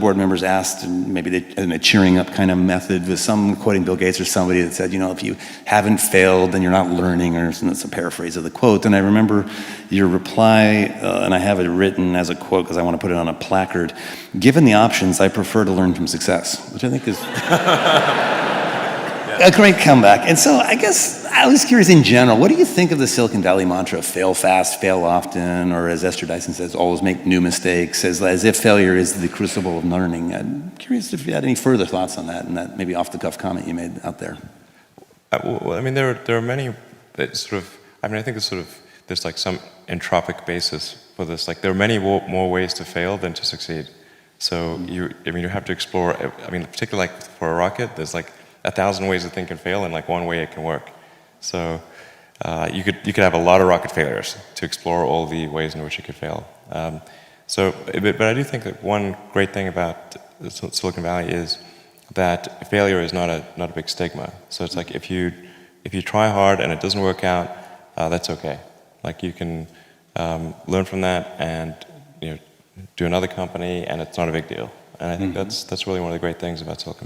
board members asked, and maybe in a cheering up kind of method, with some quoting Bill Gates or somebody that said, if you haven't failed, then you're not learning, or it's a paraphrase of the quote. And I remember your reply, and I have it written as a quote because I want to put it on a placard. Given the options, I prefer to learn from success, which I think is a great comeback. And so I guess I was curious in general, what do you think of the Silicon Valley mantra, fail fast, fail often, or as Esther Dyson says, always make new mistakes, as if failure is the crucible of learning? I'm curious if you had any further thoughts on that, and that maybe off-the-cuff comment you made out there. Well, I mean, there are many that I think there's like some entropic basis for this. Like, there are many more ways to fail than to succeed. So you have to explore, particularly like for a rocket, there's like 1,000 ways a thing can fail and like one way it can work. So you could have a lot of rocket failures to explore all the ways in which it could fail. But I do think that one great thing about Silicon Valley is that failure is not a big stigma. So it's like if you try hard and it doesn't work out, that's okay. Like, you can learn from that and do another company, and it's not a big deal. And I think that's really one of the great things about Silicon Valley.